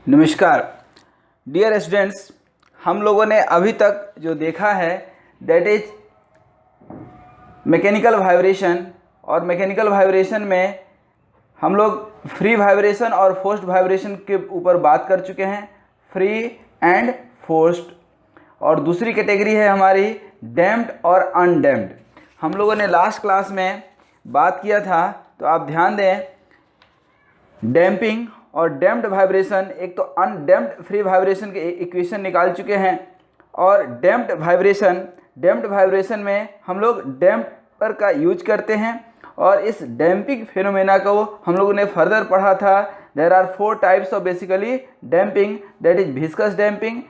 नमस्कार dear students, हम लोगों ने अभी तक जो देखा है दैट इज मैकेनिकल वाइब्रेशन। और मैकेनिकल वाइब्रेशन में हम लोग फ्री वाइब्रेशन और फोर्स्ड वाइब्रेशन के ऊपर बात कर चुके हैं, फ्री एंड फोर्स्ड। और दूसरी कैटेगरी है हमारी डैम्प्ड और अनडैम्प्ड। हम लोगों ने लास्ट क्लास में बात किया था, तो आप ध्यान दें, डैम्पिंग और डैम्प्ड वाइब्रेशन, एक तो अनडैम्प्ड फ्री वाइब्रेशन के इक्वेशन निकाल चुके हैं। और डैम्प्ड वाइब्रेशन में हम लोग डैम्पर का यूज करते हैं। और इस डैम्पिंग फिनोमेना को हम लोगों ने फर्दर पढ़ा था। There are 4 types of basically damping, that is viscous damping,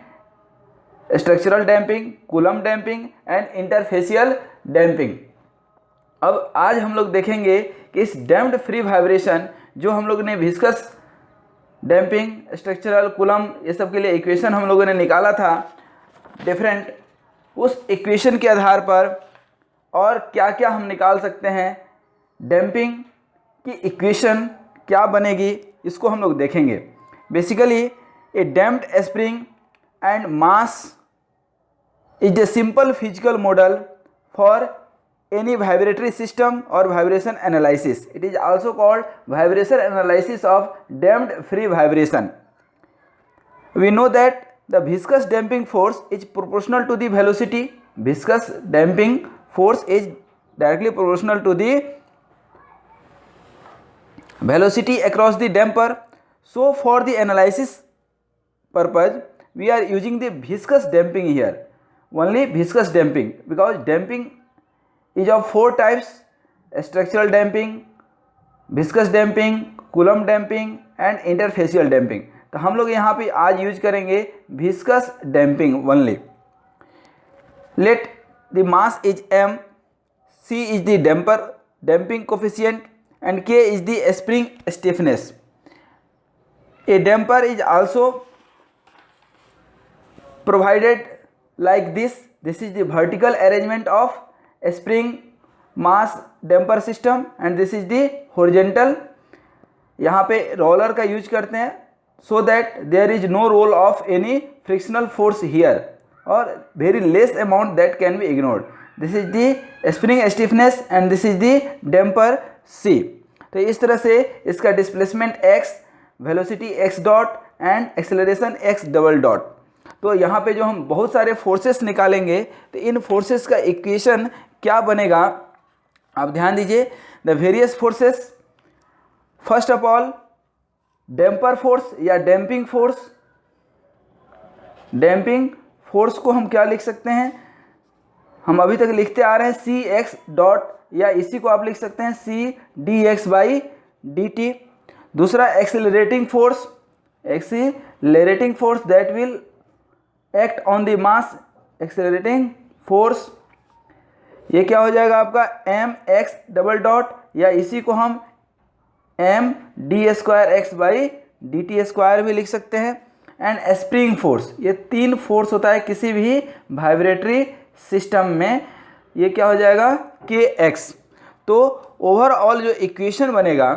structural damping, Coulomb damping and interfacial damping. अब आज हम लोग देखेंगे कि इस डैम्प्ड फ्री वाइब्रेशन जो हम लोग ने विस्कस डैम्पिंग, स्ट्रक्चरल, कूलम्ब, ये सब के लिए इक्वेशन हम लोगों ने निकाला था डिफरेंट, उस इक्वेशन के आधार पर और क्या क्या हम निकाल सकते हैं, डैम्पिंग की इक्वेशन क्या बनेगी, इसको हम लोग देखेंगे। Basically A damped spring and mass is a simple physical model for any vibratory system or vibration analysis. It is also called vibration analysis of damped free vibration. We know that the viscous damping force is proportional to the velocity. Viscous damping force is directly proportional to the velocity across the damper. So for the analysis purpose we are using the viscous damping here, only viscous damping, because damping is of 4 types: structural damping, viscous damping, coulomb damping and interfacial damping. तो हम लोग यहाँ पे आज use करेंगे viscous damping only. Let the mass is m, c is the damping coefficient and k is the spring stiffness. A damper is also provided like this. This is the vertical arrangement of spring mass damper system and this is the horizontal. यहाँ पे roller का use करते हैं so that there is no role of any frictional force here or very less amount that can be ignored. This is the spring stiffness and this is the damper C. तो इस तरह से इसका displacement x, velocity x dot and acceleration x double dot. तो यहाँ पे जो हम बहुत सारे फोर्सेस निकालेंगे तो इन फोर्सेस का इक्वेशन क्या बनेगा, आप ध्यान दीजिए। The various forces, first of all damper force या डैम्पिंग फोर्स। डैम्पिंग फोर्स को हम क्या लिख सकते हैं, हम अभी तक लिखते आ रहे हैं सी एक्स डॉट, या इसी को आप लिख सकते हैं C D X by D T. दूसरा accelerating force that will act on the mass, accelerating force, ये क्या हो जाएगा आपका एम एक्स डबल डॉट, या इसी को हम M D square X by D T square भी लिख सकते हैं। एंड स्प्रिंग फोर्स, ये 3 फोर्स होता है किसी भी वाइब्रेटरी सिस्टम में, ये क्या हो जाएगा के एक्स। तो ओवरऑल जो इक्वेशन बनेगा,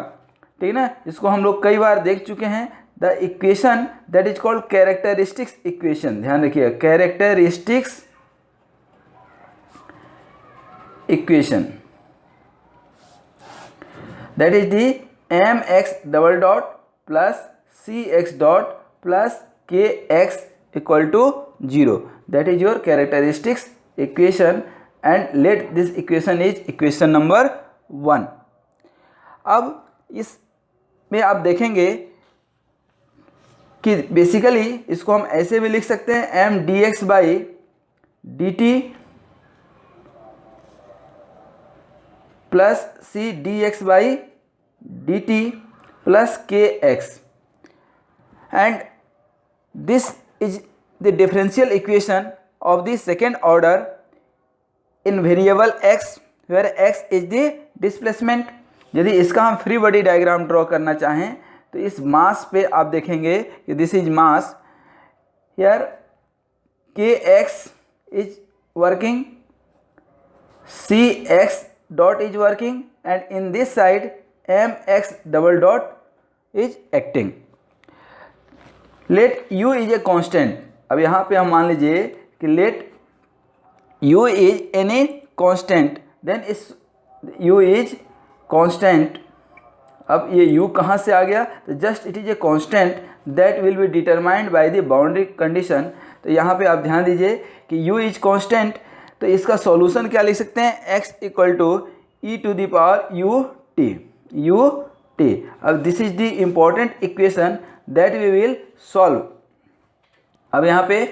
ठीक ना, इसको हम लोग कई बार देख चुके हैं, the equation that is called characteristics equation. ध्यान रखिए, characteristics equation that is the M X double dot plus C X dot plus K X equal to 0, that is your characteristics equation and let this equation is equation number 1। अब इसमें आप देखेंगे कि basically इसको हम ऐसे भी लिख सकते हैं M D X by D T plus C D X by D T plus K X, and this is the differential equation of the second order in variable x, where x is the displacement. यदि इसका हम free body diagram draw करना चाहें तो इस मास पे आप देखेंगे कि दिस इज मास, हियर के X is working, C X dot is working and in this side M X double dot is acting. Let u is a constant. अब यहाँ पे हम मान लीजिए कि let u is any constant, then इस u is constant. अब ये u कहाँ से आ गया, तो just it is a constant that will be determined by the boundary condition. तो यहाँ पे आप ध्यान दीजिए कि u इज कांस्टेंट, तो इसका सॉल्यूशन क्या लिख सकते हैं, x equal to e to the power u t। अब this is the important equation that we will solve. अब यहाँ पे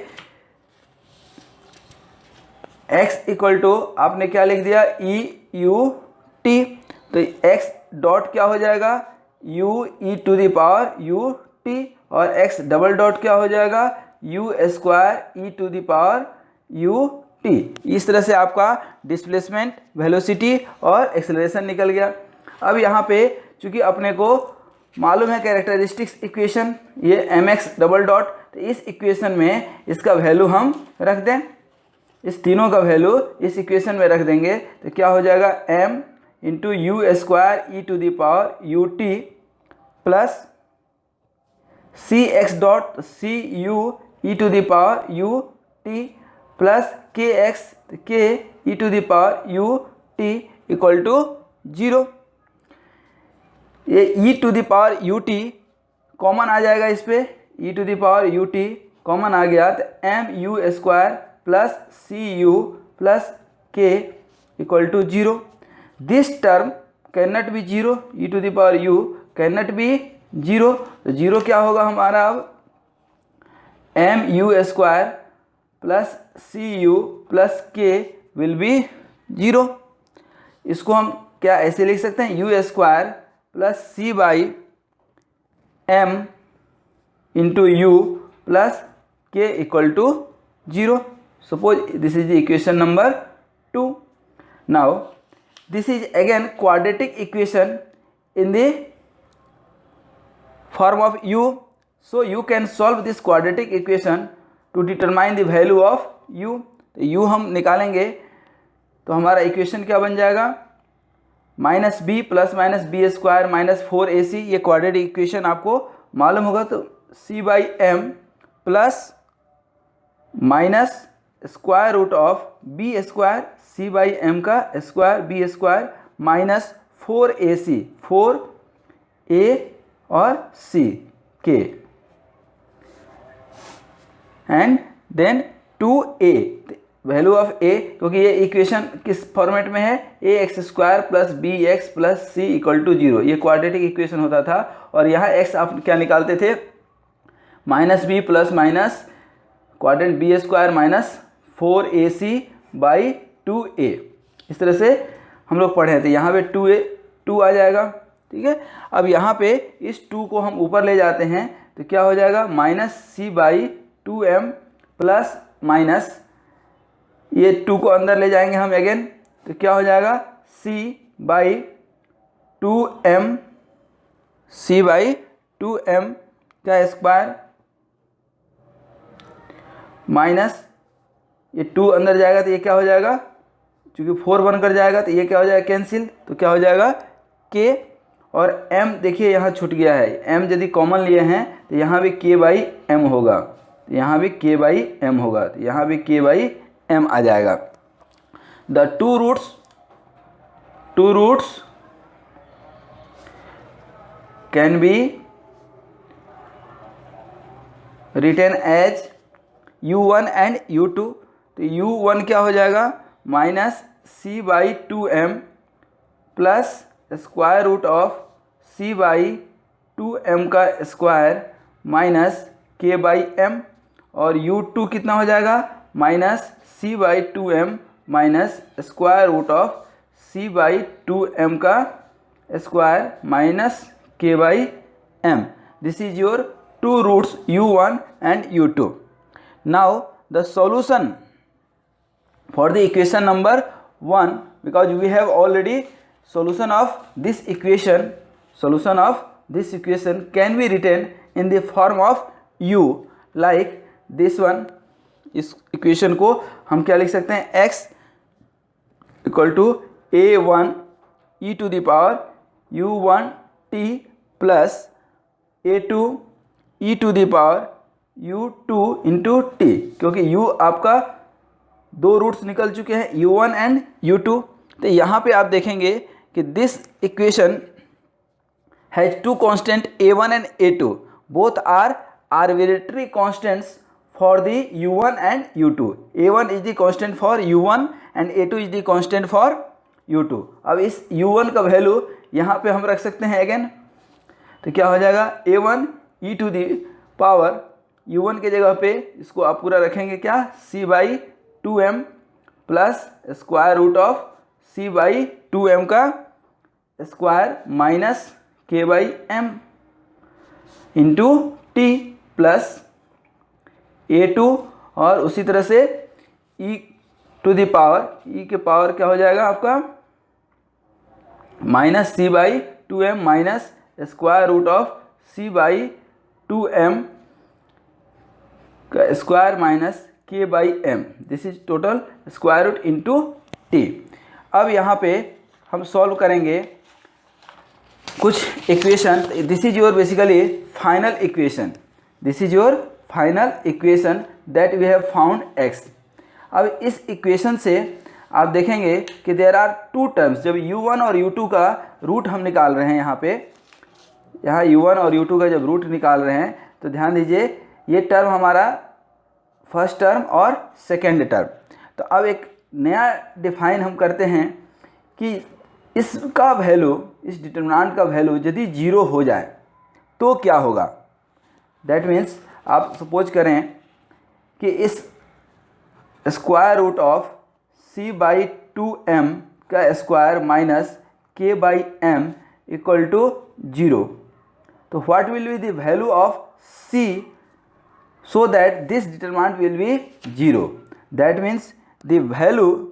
x इक्वल टू आपने क्या लिख दिया, e u t, तो x डॉट क्या हो जाएगा, u e to the power u t, और x डबल डॉट क्या हो जाएगा, u square e to the power u t। इस तरह से आपका डिस्प्लेसमेंट, वेलोसिटी और एक्सेलरेशन निकल गया। अब यहाँ पे चूंकि अपने को मालूम है कैरेक्टरिस्टिक्स इक्वेशन, ये mx डबल डॉट, तो इस इक्वेशन में इसका वैल्यू हम रख दें, इस तीनों का वैल्यू इस इक्वेशन में रख देंगे, तो क्या हो जाएगा, m into U square E to the power U T plus C X dot C U E to the power U T plus K X K E to the power U T equal to 0। ये E to the power U T common आ जाएगा, इस पे E to the power U T common आ गया, तो M U square plus C U plus K equal to 0। This term can not be 0, E to the power U can not be 0, तो 0 क्या होगा हमारा, अब M U square plus C U plus K will be 0। इसको हम क्या ऐसे लिख सकते हैं, U square plus C by M into U plus K equal to 0। Suppose this is the equation number 2। Now this is again quadratic equation in the form of u, so you can solve this quadratic equation to determine the value of u। तो u हम निकालेंगे तो हमारा equation क्या बन जाएगा, minus B plus minus B square minus 4ac, ये quadratic equation आपको मालूम होगा, तो c by M plus minus square root of B square, C by M का square B square minus 4ac, 4a और c के, and then 2a value of a, क्योंकि ये इक्वेशन किस फॉर्मेट में है, A X square plus B X plus C equal to 0, ये क्वाड्रेटिक इक्वेशन होता था। और यहाँ x आप क्या निकालते थे, minus B plus minus quadrant B square minus 4ac by 2a, इस तरह से हम लोग पढ़े थे। यहाँ पे 2 आ जाएगा, ठीक है। अब यहाँ पे इस 2 को हम ऊपर ले जाते हैं, तो क्या हो जाएगा, minus C by 2m plus minus ये 2 को अंदर ले जाएंगे हम अगेन, तो क्या हो जाएगा, c by 2m, c by 2m का स्क्वायर माइनस ये 2 अंदर जाएगा, तो ये क्या हो जाएगा, चूँकि 4 बनकर जाएगा तो ये क्या हो जाएगा, कैंसिल, तो क्या हो जाएगा k, और m देखिए यहाँ छूट गया है, m यदि कॉमन लिए हैं तो यहाँ भी k बाई m होगा, तो यहाँ भी k बाई m होगा, तो यहाँ भी k बाई m आ जाएगा। The two roots can be written as u1 and u2, तो u1 क्या हो जाएगा, minus C by 2m plus square root of c by 2m का square minus k by m, और u2 कितना हो जाएगा, minus c by 2m minus square root of c by 2m का square minus k by m। This is your two roots u1 and u2। Now the solution for the equation number 1, because we have already solution of this equation can be written in the form of u, like this one। इस equation को हम क्या लिख सकते हैं, x equal to a1 e to the power u1 t plus a2 e to the power U2 into T, क्योंकि U आपका दो रूट्स निकल चुके हैं U1 एंड U2। तो यहाँ पे आप देखेंगे कि this equation has two constant A1 and A2, both are arbitrary constants for the U1 and U2। A1 is the constant for U1 and A2 is the constant for U2। अब इस U1 का value यहाँ पे हम रख सकते हैं again, तो क्या हो जाएगा A1 e to the power U1 के जगह पे इसको आप पूरा रखेंगे क्या, C/2m plus square root of C/2m का square minus K/m into T plus A2, और उसी तरह से e to the power, e के पावर क्या हो जाएगा आपका minus C/2m minus square root of C/2m का square minus K/m, this is total square root into T. अब यहाँ पे हम सॉल्व करेंगे कुछ equation. This is your basically final equation, this is your final equation that we have found x। अब इस equation से आप देखेंगे कि देयर आर टू टर्म्स। जब u1 और u2 का रूट हम निकाल रहे हैं, यहाँ u1 और u2 का जब रूट निकाल रहे हैं, तो ध्यान दीजिए ये टर्म हमारा फर्स्ट टर्म और सेकेंड टर्म। तो अब एक नया डिफाइन हम करते हैं कि इसका वैल्यू, इस डिटरमिनेंट का वैल्यू यदि जीरो हो जाए तो क्या होगा। दैट मीन्स आप सपोज करें कि इस स्क्वायर रूट ऑफ C/2m का square minus K/m equal to 0, तो what will be the value of C so that this determinant will be 0? That means the value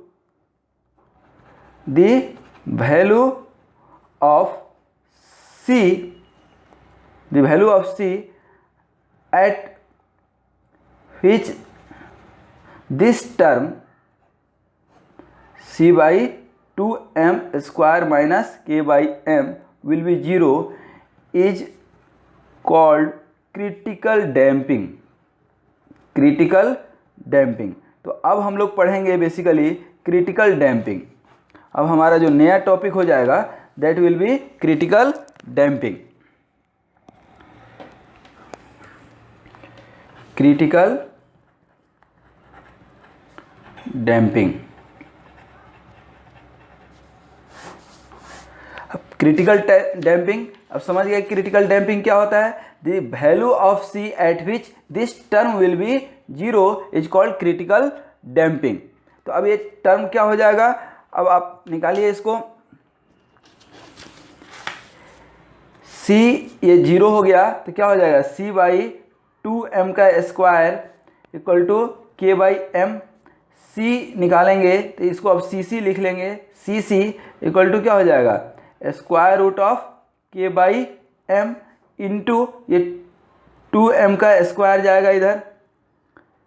of C at which this term C/2m square minus K/m will be 0 is called critical damping। Critical damping. तो अब हम लोग पढ़ेंगे basically critical damping. अब हमारा जो नया topic हो जाएगा that will B critical damping. Critical damping. Critical damping, अब समझ गए क्रिटिकल डैम्पिंग क्या होता है। The value of C eight which this term will be 0 is called critical damping. तो अब ये टर्म क्या हो जाएगा, अब आप निकालिए इसको। C ये 0 हो गया तो क्या हो जाएगा C/2m का square equal to K/m। C निकालेंगे तो इसको अब CC लिख लेंगे। CC इक्वल टू क्या हो जाएगा square root of K/m into ये 2m का स्क्वायर जाएगा, इधर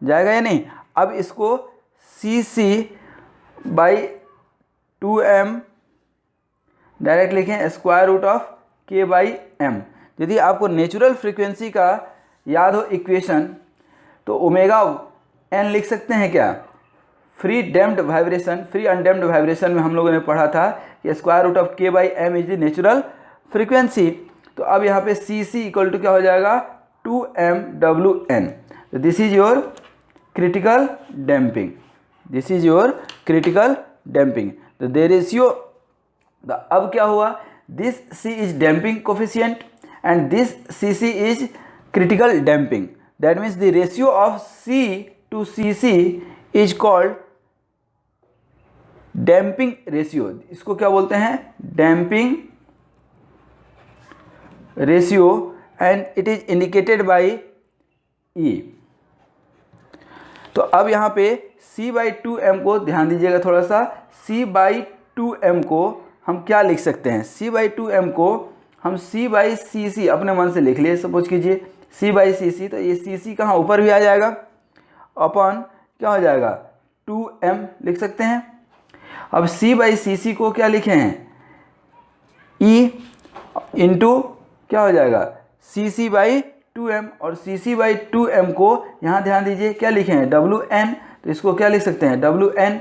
जाएगा या नहीं। अब इसको CC/2m डायरेक्ट लिखें स्क्वायर रूट ऑफ K/m। यदि आपको नेचुरल फ्रीक्वेंसी का याद हो इक्वेशन तो ओमेगा n लिख सकते हैं क्या। Free damped vibration, free undamped vibration में हम लोगों ने पढ़ा था कि square root of K/m is the natural frequency. तो अब यहाँ पे CC इक्वल टू क्या हो जाएगा 2mWn। तो this is your critical damping, this is your critical damping. तो दे रेशियो, अब क्या हुआ, this C is damping coefficient and this CC is critical damping. That means the ratio of C to CC is called damping ratio. इसको क्या बोलते हैं damping ratio and it is indicated by E। तो अब यहाँ पे C/2m को ध्यान दीजिएगा थोड़ा सा। C/2m को हम क्या लिख सकते हैं, C/2m को हम C/cc अपने मन से लिख लिए। सपोज कीजिए C/cc, तो ये CC कहाँ ऊपर भी आ जाएगा, अपॉन क्या हो जाएगा 2m लिख सकते हैं। अब C/cc को क्या लिखे हैं E इंटू क्या हो जाएगा CC/2m 2m और cc/2m को यहाँ ध्यान दीजिए क्या लिखे हैं wn, तो इसको क्या लिख सकते हैं wn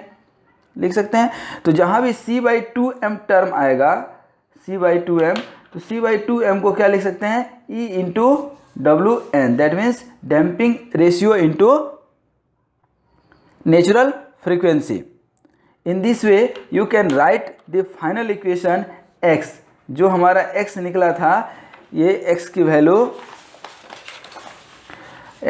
लिख सकते हैं। तो जहाँ भी c/2m टर्म आएगा c/2m, तो c/2m को क्या लिख सकते हैं E into wn, that means damping ratio into natural frequency. In this way you can write the final equation x, जो हमारा x निकला था, ये x की वैल्यू,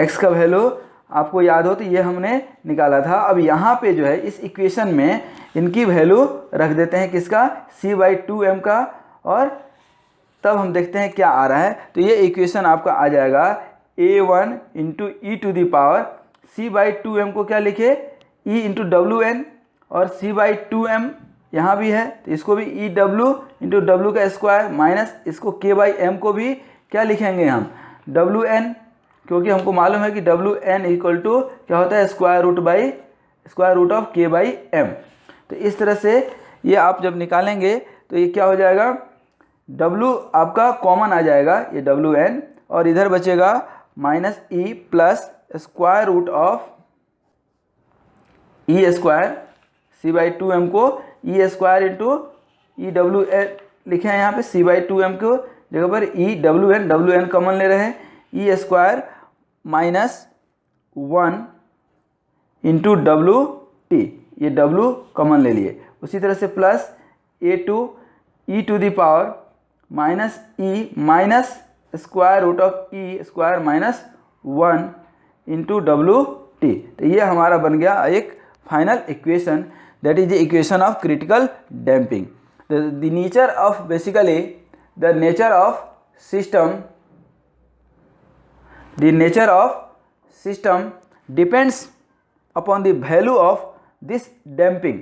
x का वैल्यू आपको याद हो तो ये हमने निकाला था। अब यहाँ पे जो है इस इक्वेशन में इनकी वैल्यू रख देते हैं, किसका c/2m का, और तब हम देखते हैं क्या आ रहा है। तो ये इक्वेशन आपका आ जाएगा a1 into E to the power c/2m को क्या लिखे E इंटू wn, और c/2m यहाँ भी है तो इसको भी EW इंटू W का स्क्वायर माइनस इसको k/m को भी क्या लिखेंगे हम wn, क्योंकि हमको मालूम है कि wn इक्वल टू क्या होता है स्क्वायर रूट ऑफ k/m। तो इस तरह से ये आप जब निकालेंगे तो ये क्या हो जाएगा W आपका कॉमन आ जाएगा ये wn, और इधर बचेगा minus E plus square root of E square, c/2m को E स्क्वायर इंटू EWN लिखे हैं यहाँ पे, c/2m को जगह पर EWN कॉमन ले रहे हैं, E square minus 1 into WT, ये W कॉमन ले लिए। उसी तरह से plus a2 E to the power minus E minus square root of E square minus 1 into WT। तो ये हमारा बन गया एक final equation, that is the equation of critical damping. The nature of basically the nature of system depends upon the value of this damping.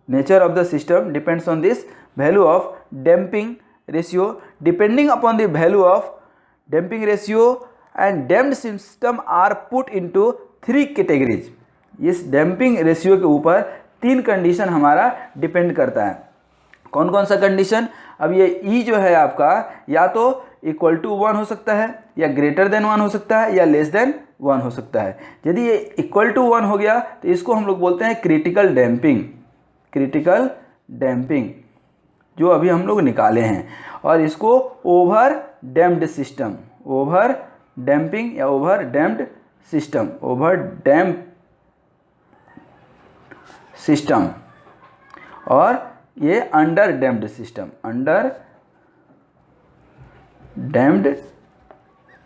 Nature of the system depends on this value of damping ratio. Depending upon the value of damping ratio and damped system are put into 3 categories. इस damping ratio के ऊपर 3 condition हमारा depend करता है। कौन कौन सा condition, अब ये E जो है आपका या तो इक्वल टू 1 हो सकता है, या ग्रेटर देन 1 हो सकता है, या लेस देन 1 हो सकता है। यदि ये इक्वल टू 1 हो गया तो इसको हम लोग बोलते हैं क्रिटिकल डैम्पिंग जो अभी हम लोग निकाले हैं, और इसको ओवर डैम्प्ड सिस्टम, और ये अंडर डैम्प्ड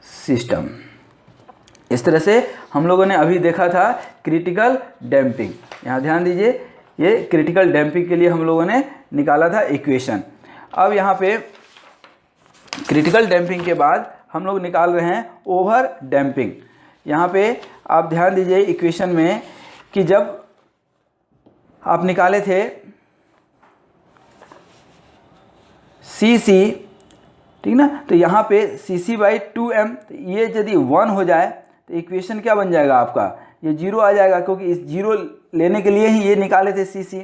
सिस्टम। इस तरह से हम लोगों ने अभी देखा था क्रिटिकल डैम्पिंग। यहाँ ध्यान दीजिए, ये क्रिटिकल डैम्पिंग के लिए हम लोगों ने निकाला था इक्वेशन। अब यहाँ पे क्रिटिकल डैम्पिंग के बाद हम लोग निकाल रहे हैं ओवर डैम्पिंग। यहाँ पे आप ध्यान दीजिए इक्वेशन में कि जब आप निकाले थे cc, ठीक ना, तो यहाँ पे cc/2m, तो ये यदि 1 हो जाए तो इक्वेशन क्या बन जाएगा आपका, ये 0 आ जाएगा, क्योंकि इस 0 लेने के लिए ही ये निकाले थे cc,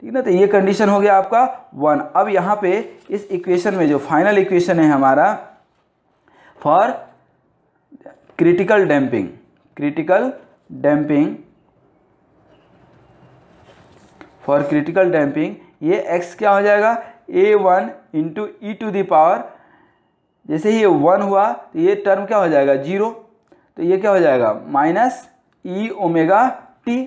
ठीक ना। तो ये कंडीशन हो गया आपका 1। अब यहाँ पे इस इक्वेशन में जो फाइनल इक्वेशन है हमारा फॉर क्रिटिकल डैम्पिंग, ये x क्या हो जाएगा a1 into E to the power, जैसे ही ये 1 हुआ तो ये टर्म क्या हो जाएगा 0, तो ये क्या हो जाएगा minus E omega t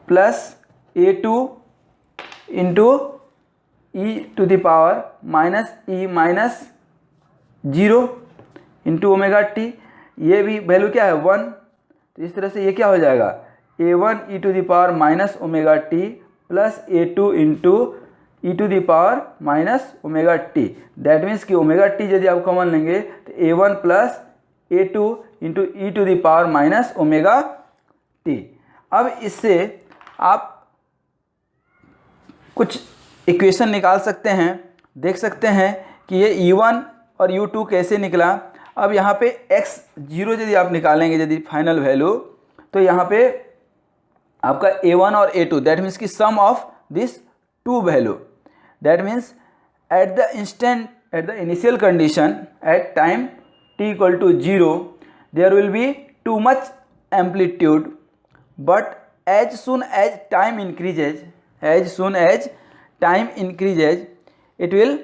plus a2 into E to the power minus E minus 0 into omega t, ये भी वैल्यू क्या है 1, तो इस तरह से ये क्या हो जाएगा a1 e to the power minus omega T plus a2 into E to the power minus omega T. That means कि ओमेगा टी यदि आप कॉमन लेंगे तो a1 plus a2 into E to the power minus omega T. अब इससे आप कुछ equation निकाल सकते हैं, देख सकते हैं कि ये E1 और U2 कैसे निकला। अब यहाँ पे x0 यदि आप निकालेंगे यदि फाइनल वैल्यू, तो यहाँ पे आपका a1 और a2 दैट मीन्स की sum of this two value, that means at the instant at the initial condition at time t equal to 0 there will be too much amplitude, but as soon as time increases it will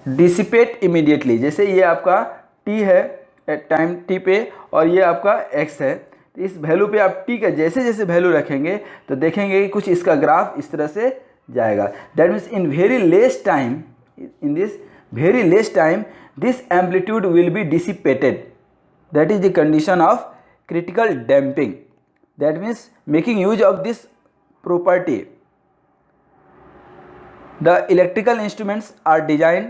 dissipate immediately. जैसे ये आपका t है time t पे और ये आपका x है, तो इस वैल्यू पे आप t का जैसे जैसे वैल्यू रखेंगे तो देखेंगे कि कुछ इसका ग्राफ इस तरह से जाएगा. That means in very less time this amplitude will B dissipated. That is the condition of critical damping. That means making use of this property the electrical instruments are designed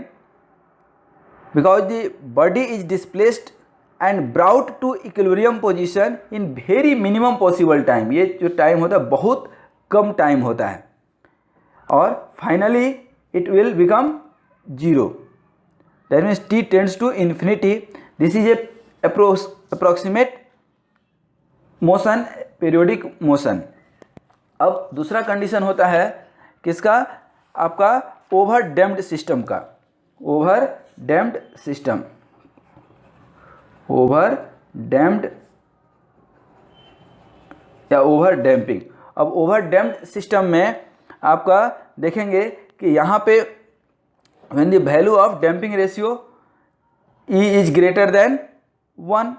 because the body is displaced and brought to equilibrium position in very minimum possible time. ये जो time होता है बहुत कम time होता है और finally it will become zero. That means t tends to infinity. This is a approximate motion, periodic motion. अब दूसरा कंडीशन होता है किसका, आपका ओवर डैम्प्ड सिस्टम का. Over damped system, over damped या ओवर डैम्पिंग. अब ओवर डैम्प्ड सिस्टम में आपका देखेंगे कि यहाँ पे when the value of damping ratio E is greater than 1,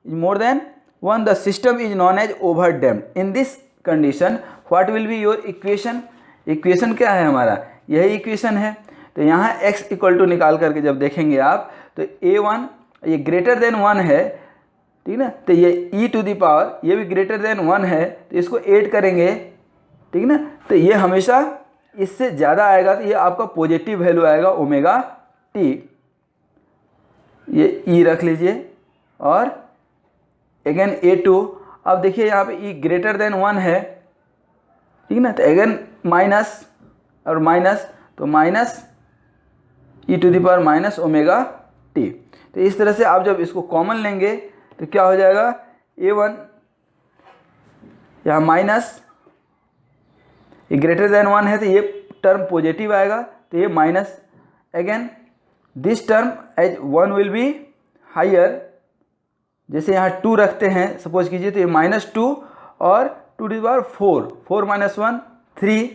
is more than 1, the system is known as over damped. In this condition what will be your equation. Equation क्या है हमारा, यही इक्वेशन है. तो यहाँ x इक्वल टू निकाल करके जब देखेंगे आप तो a1 ये ग्रेटर देन 1 है, ठीक ना. तो ये e टू द पावर ये भी ग्रेटर देन 1 है, तो इसको ऐड करेंगे, ठीक ना. तो ये हमेशा इससे ज़्यादा आएगा, तो ये आपका पॉजिटिव वैल्यू आएगा ओमेगा t. ये e रख लीजिए और अगेन a2. अब देखिए यहाँ पे e ग्रेटर देन 1 है, ठीक ना. तो अगेन माइनस और माइनस, तो minus e to the power minus omega t. तो इस तरह से आप जब इसको कॉमन लेंगे तो क्या हो जाएगा, a1 यहाँ माइनस ये ग्रेटर देन 1 है तो ये टर्म पॉजिटिव आएगा, तो ये minus. Again this term as 1 will be higher. जैसे यहाँ 2 रखते हैं सपोज कीजिए, तो ये -2 और 2 टू द पावर 4 माइनस 1 3,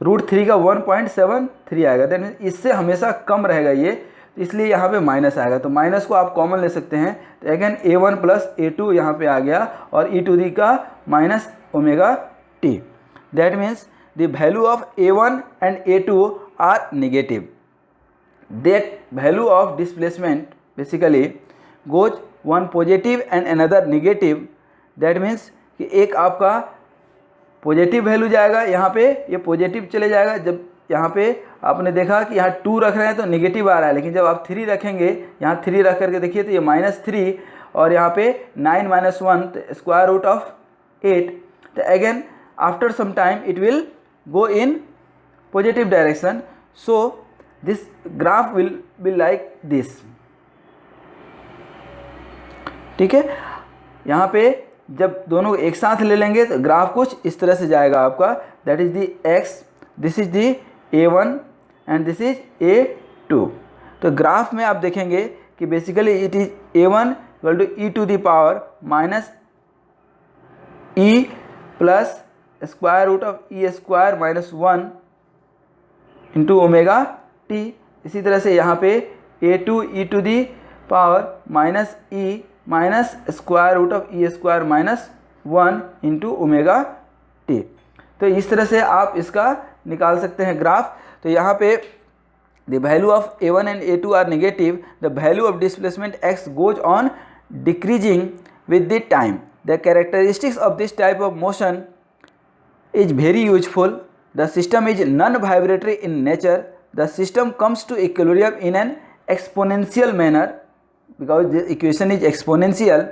√3 का 1.73 आएगा. दैट मीन्स इससे हमेशा कम रहेगा ये, इसलिए यहाँ पे माइनस आएगा. तो माइनस को आप कॉमन ले सकते हैं. तो अगेन a1 प्लस a2 यहाँ पे आ गया और e टू दी का minus omega t. That means the value of a1 and a2 are negative. That value of displacement basically goes one positive and another negative. That means कि एक आपका positive value जाएगा, यहाँ पे ये positive चले जाएगा. जब यहाँ पे आपने देखा कि यहाँ 2 रख रहे हैं तो नेगेटिव आ रहा है, लेकिन जब आप 3 रखेंगे, यहाँ 3 रख करके देखिए तो ये -3 और यहाँ पे 9 - 1 तो स्क्वायर रूट ऑफ 8. तो again after some time it will go in positive direction. So this graph will be like this. ठीक है, यहाँ पे जब दोनों एक साथ ले लेंगे तो ग्राफ कुछ इस तरह से जाएगा आपका. That is the x, this is the a1 and this is a2. तो ग्राफ में आप देखेंगे कि basically it is a1 equal to e to the power minus e plus square root of e square minus 1 into omega t. इसी तरह से यहाँ पे a2 e to the power minus e minus square root of e square minus 1 into omega t. तो इस तरह से आप इसका निकाल सकते हैं ग्राफ. तो यहाँ पे the value of a1 and a2 are negative. The value of displacement x goes on decreasing with the time. The characteristics of this type of motion is very useful. The system is non vibratory in nature. The system comes to equilibrium in an exponential manner because the equation is exponential.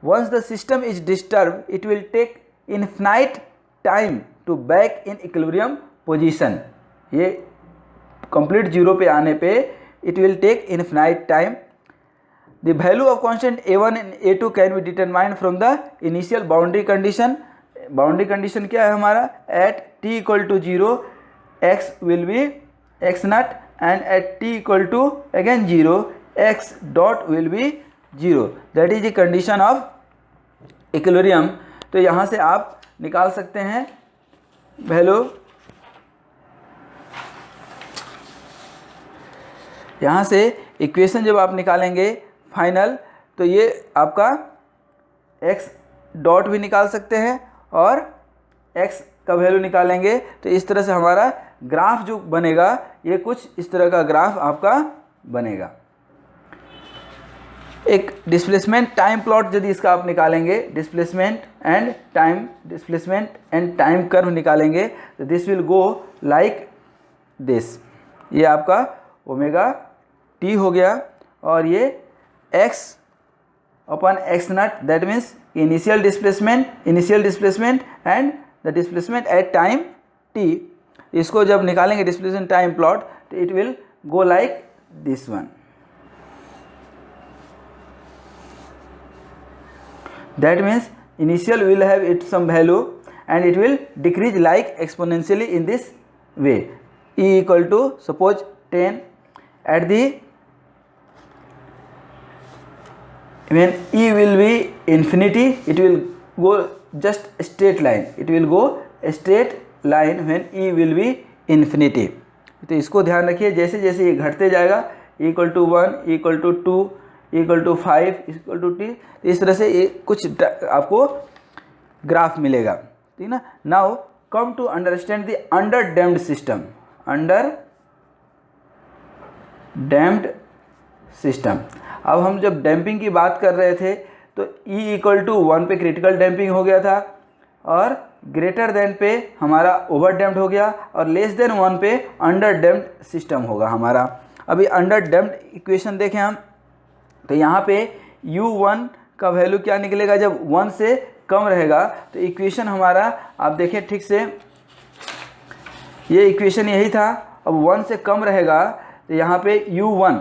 Once the system is disturbed, it will take infinite time to back in equilibrium position. ये complete zero पे आने पे it will take infinite time. The value of constant a1 and a2 can be determined from the initial boundary condition. Boundary condition क्या है हमारा, at t equal to 0 x will be x naught and at t equal to again 0 x dot will be 0. That is the condition of equilibrium. तो यहाँ से आप निकाल सकते हैं वैल्यू. यहाँ से इक्वेशन जब आप निकालेंगे फाइनल, तो ये आपका x डॉट भी निकाल सकते हैं और x का वैल्यू निकालेंगे. तो इस तरह से हमारा ग्राफ जो बनेगा ये कुछ इस तरह का ग्राफ आपका बनेगा. एक डिस्प्लेसमेंट टाइम प्लॉट यदि इसका आप निकालेंगे, डिस्प्लेसमेंट एंड टाइम कर्व निकालेंगे, तो this will go like this. ये आपका ओमेगा टी हो गया और ये x upon x not, that means initial displacement and the displacement at time t. इसको जब निकालेंगे डिस्प्लेसमेंट टाइम प्लॉट, तो it will go like this one. That means initial will have it some value and it will decrease like exponentially in this way. E equal to suppose 10 at the when E will be infinity, it will go just straight line. It will go a straight line when E will be infinity. तो इसको ध्यान रखिए, जैसे जैसे ये घटते जाएगा equal to 1 equal to 2 equal to 5 equal to T, इस तरह से ये कुछ आपको ग्राफ मिलेगा. ठीक ना. Now come to understand the under damped system. Under damped system. अब हम जब डैम्पिंग की बात कर रहे थे तो E इक्वल टू 1 पे क्रिटिकल डैम्पिंग हो गया था और ग्रेटर देन पे हमारा ओवर डैम्प्ड हो गया और लेस देन 1 पे अंडर डैम्प्ड सिस्टम होगा हमारा. अभी अंडर डैम्प्ड इक्वेशन देखें हम, तो यहाँ पे u1 का वैल्यू क्या निकलेगा जब 1 से कम रहेगा. तो इक्वेशन हमारा आप देखें ठीक से, ये इक्वेशन यही था. अब 1 से कम रहेगा तो यहाँ पे u1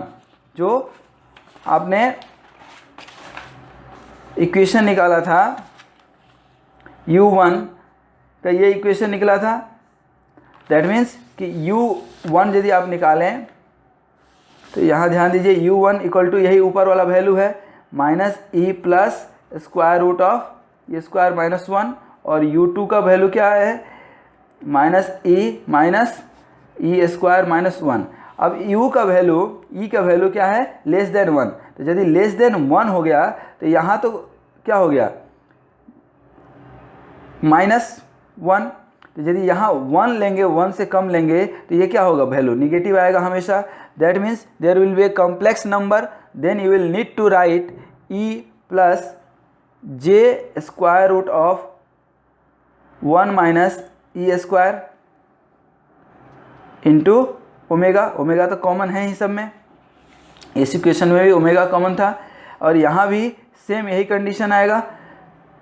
जो आपने इक्वेशन निकाला था, u1 का ये इक्वेशन निकला था. दैट मीन्स कि u1 यदि आप निकालें तो यहाँ ध्यान दीजिए u1 इक्वल टू यही ऊपर वाला वैल्यू है minus E plus square root of ये स्क्वायर माइनस 1 और u2 का वैल्यू क्या है माइनस ई स्क्वायर माइनस 1. अब u का वैल्यू e का वैल्यू क्या है लेस देन 1. तो यदि लेस देन 1 हो गया तो यहाँ तो क्या हो गया -1. तो यदि यहाँ 1 लेंगे 1 से कम लेंगे तो ये क्या होगा वैल्यू निगेटिव आएगा हमेशा. That means there will be a complex number, then you will need to write e plus J square root of 1 minus E square into omega. Omega तो कॉमन है ही सब में, इस इक्वेशन में भी ओमेगा कॉमन था और यहाँ भी सेम यही कंडीशन आएगा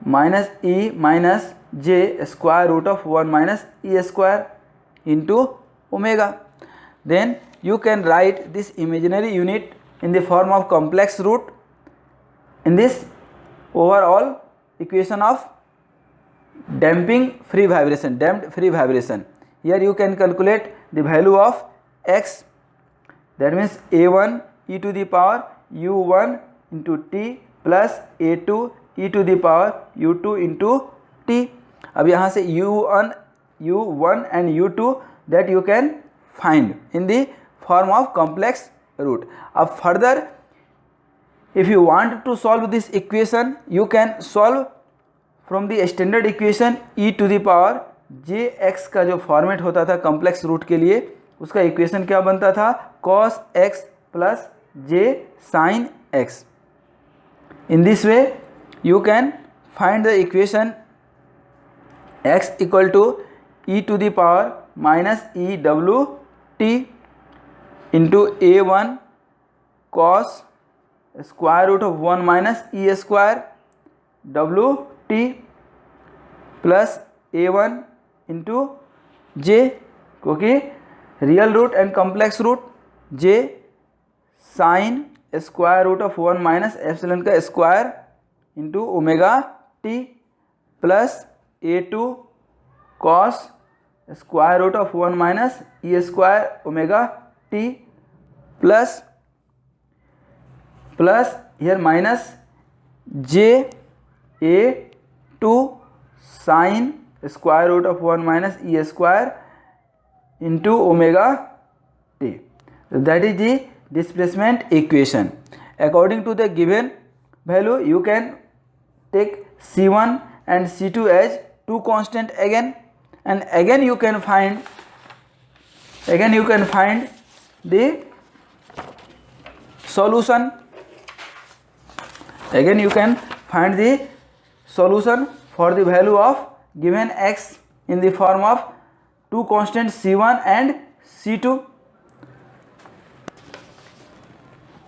minus E minus J square root of 1 minus E square into omega. Then you can write this imaginary unit in the form of complex root in this overall equation of damped free vibration. Here you can calculate the value of x, that means a1 e to the power u1 into t plus a2 e to the power u2 into t. अब यहाँ से u1 and u2 that you can find in the form of complex root. अब further if you want to solve this equation you can solve from the standard equation e to the power jx का जो format होता था complex root के लिए, उसका equation क्या बनता था cos x plus j sin x. In this way you can find the equation x equal to e to the power minus e w t into a1 cos square root of 1 minus e square w t plus a1 into j, क्योंकि real root and complex root j sine square root of 1 minus epsilon का square into omega T plus a2 cos square root of 1 minus e square omega t plus here minus j a 2 sin square root of 1 minus e square into omega t. So that is the displacement equation. According to the given value, you can take c1 and c2 as two constant again, and again you can find the solution. Again you can find the solution for the value of given x in the form of two constants c1 and c2.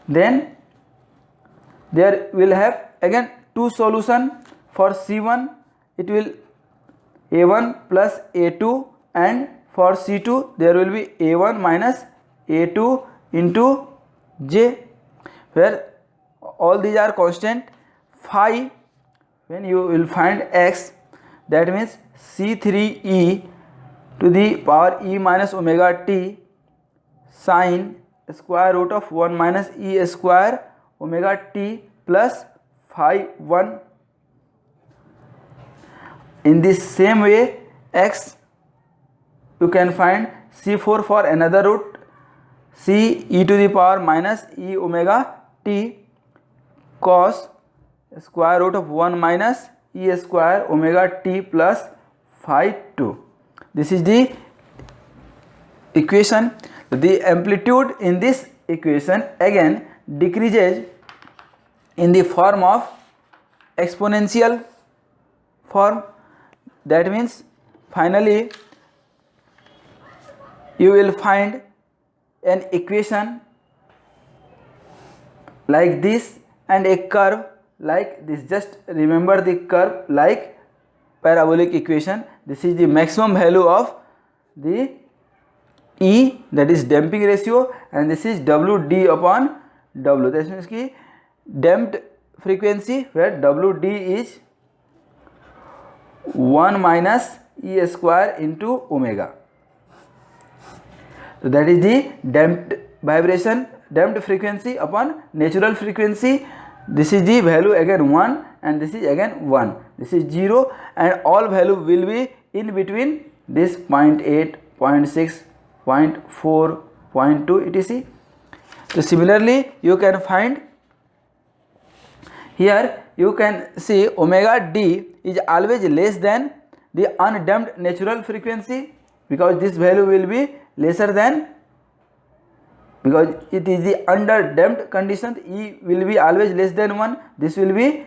Then there will have again two solution. For c1 it will a1 plus a2, and for c2 there will be a1 minus a2 into j, where all these are constant. Phi, when you will find x, that means c3e to the power e minus omega t sin square root of 1 minus e square omega t plus phi 1. In this same way, x you can find c4 for another root, c e to the power minus e omega t cos square root of 1 minus e square omega t plus phi 2. This is the equation. The amplitude in this equation again decreases in the form of exponential form. That means finally you will find an equation like this and a curve like this. Just remember the curve like parabolic equation. This is the maximum value of the E, that is damping ratio, and this is WD upon W. That means ki damped frequency, where WD is 1 minus E square into omega. So that is the damped vibration, damped frequency upon natural frequency. This is the value again 1, and this is again 1. This is 0, and all value will be in between this 0.8, 0.6, 0.4, 0.2 etc. So similarly you can find here, you can see omega d is always less than the undamped natural frequency, because this value will be lesser than, because it is the under damped condition, E will be always less than 1. This will be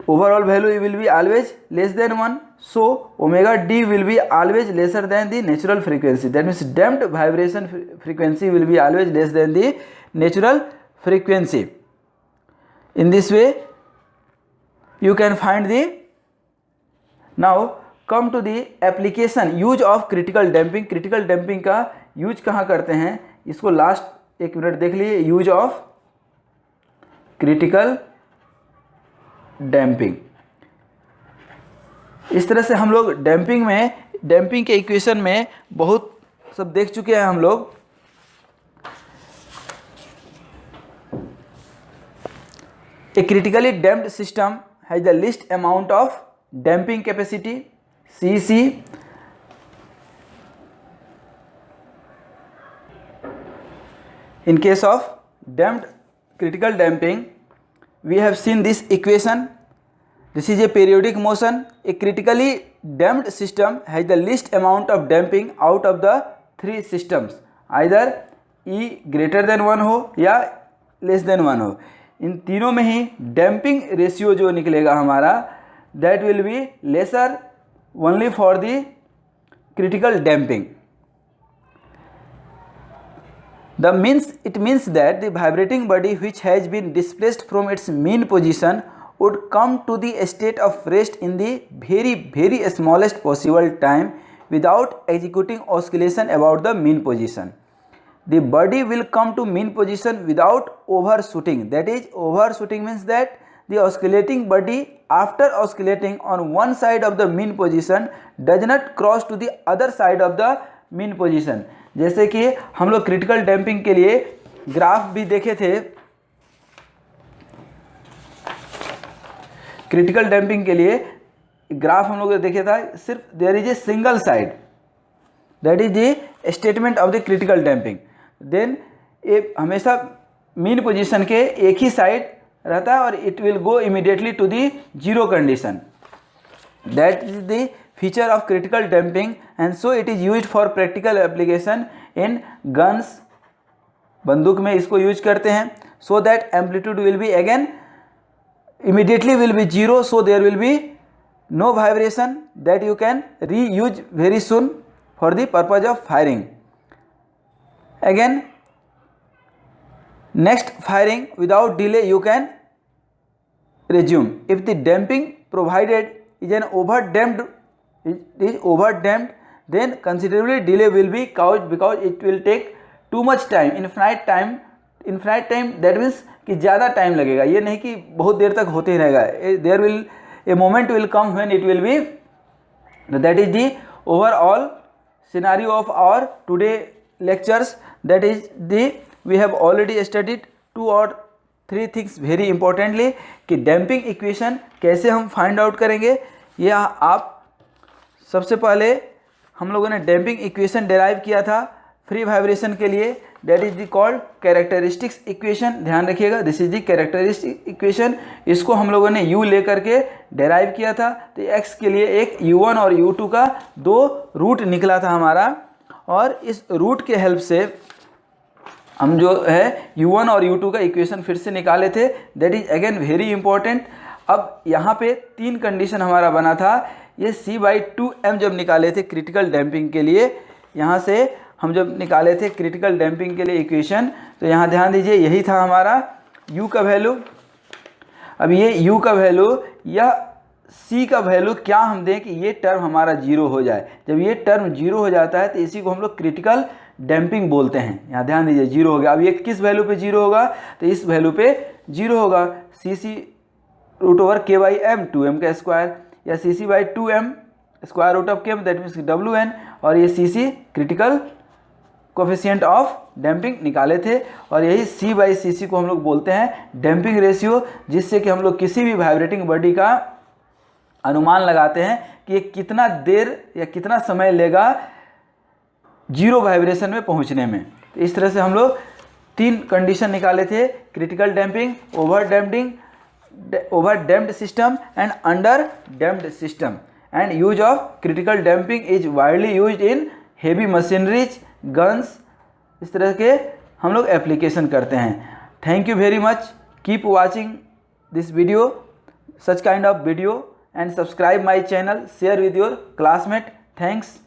overall value will be always less than 1. So omega d will be always lesser than the natural frequency. That means damped vibration frequency will be always less than the natural frequency. In this way you can find the. Now come to the application, use of critical damping. Critical damping का use कहाँ करते हैं, इसको last एक minute देख लीजिए. Use of critical damping. इस तरह से हम लोग डैम्पिंग में, डैम्पिंग के इक्वेशन में बहुत सब देख चुके हैं हम लोग. A critically damped system has the least amount of damping capacity, Cc. In case of damped critical damping, we have seen this equation. This is a periodic motion. A critically damped system has the least amount of damping out of the three systems. Either E greater than 1 हो या less than 1 हो. इन तीनों में ही damping ratio जो निकलेगा हमारा, that will be lesser only for the critical damping. The means, it means that the vibrating body which has been displaced from its mean position would come to the state of rest in the very smallest possible time without executing oscillation about the mean position. The body will come to mean position without overshooting. That is, overshooting means that the oscillating body after oscillating on one side of the mean position does not cross to the other side of the mean position। जैसे कि हम लोग critical damping के लिए graph भी देखे थे, critical damping के लिए ग्राफ हम लोग ने देखे था, सिर्फ there is a single side, that is the statement of the critical damping. Then ये हमेशा मीन पोजीशन के एक ही साइड रहता है और it will go immediately to the zero condition, that is the feature of critical damping and so it is used for practical application in guns, बंदूक में इसको यूज करते हैं। So that amplitude will be again immediately will be zero, so there will be no vibration that you can reuse very soon for the purpose of firing. Again, next firing without delay you can resume. If the damping provided is an over damped, then considerably delay will be caused because it will take too much time, infinite time, that means कि ज़्यादा time लगेगा, ये नहीं कि बहुत देर तक होते ही रहेगा। There will a moment will come when it will be, that is the overall scenario of our today lectures, that is the we have already studied 2 और 3 थिंग्स वेरी इंपॉर्टेंटली, कि डैम्पिंग इक्वेशन कैसे हम find out करेंगे। ये आप सबसे पहले हम लोगों ने डैम्पिंग इक्वेशन डेराइव किया था फ्री वाइब्रेशन के लिए, that is the called characteristics equation. ध्यान रखिएगा, this is the characteristic equation. इसको हम लोगों ने u लेकर के डेराइव किया था, तो x के लिए एक u1 और u2 का 2 रूट निकला था हमारा, और इस रूट के हेल्प से हम जो है u1 और u2 का इक्वेशन फिर से निकाले थे, that is again very important. अब यहाँ पे 3 कंडीशन हमारा बना था, ये c/2m जब निकाले थे क्रिटिकल डैम्पिंग के लिए, यहाँ से हम जब निकाले थे क्रिटिकल डैम्पिंग के लिए इक्वेशन, तो यहाँ ध्यान दीजिए यही था हमारा u का वैल्यू। अब ये u का वैल्यू या c का वैल्यू क्या हम दें कि ये टर्म हमारा जीरो हो जाए। जब ये टर्म जीरो हो जाता है तो इसी को हम लोग क्रिटिकल डैम्पिंग बोलते हैं। यहाँ ध्यान दीजिए जीरो हो गया। अब ये किस वैल्यू पे जीरो होगा, तो इस वैल्यू पे जीरो होगा, cc√k/m 2m का स्क्वायर, या cc/2m √k, that means wn, और ये cc critical coefficient of damping निकाले थे, और यही c/cc को हम लोग बोलते हैं डैम्पिंग रेशियो, जिससे कि हम लोग किसी भी वाइब्रेटिंग बॉडी का अनुमान लगाते हैं कि ये कितना देर या कितना समय लेगा जीरो वाइब्रेशन में पहुंचने में। तो इस तरह से हम लोग 3 कंडीशन निकाले थे, critical damping, over damped system and under damped system, and use of critical damping is widely used in heavy machineries, guns, इस तरह के हम लोग एप्लीकेशन करते हैं। Thank you very much, keep watching this video, such kind of video, and subscribe my channel, share with your classmate. Thanks.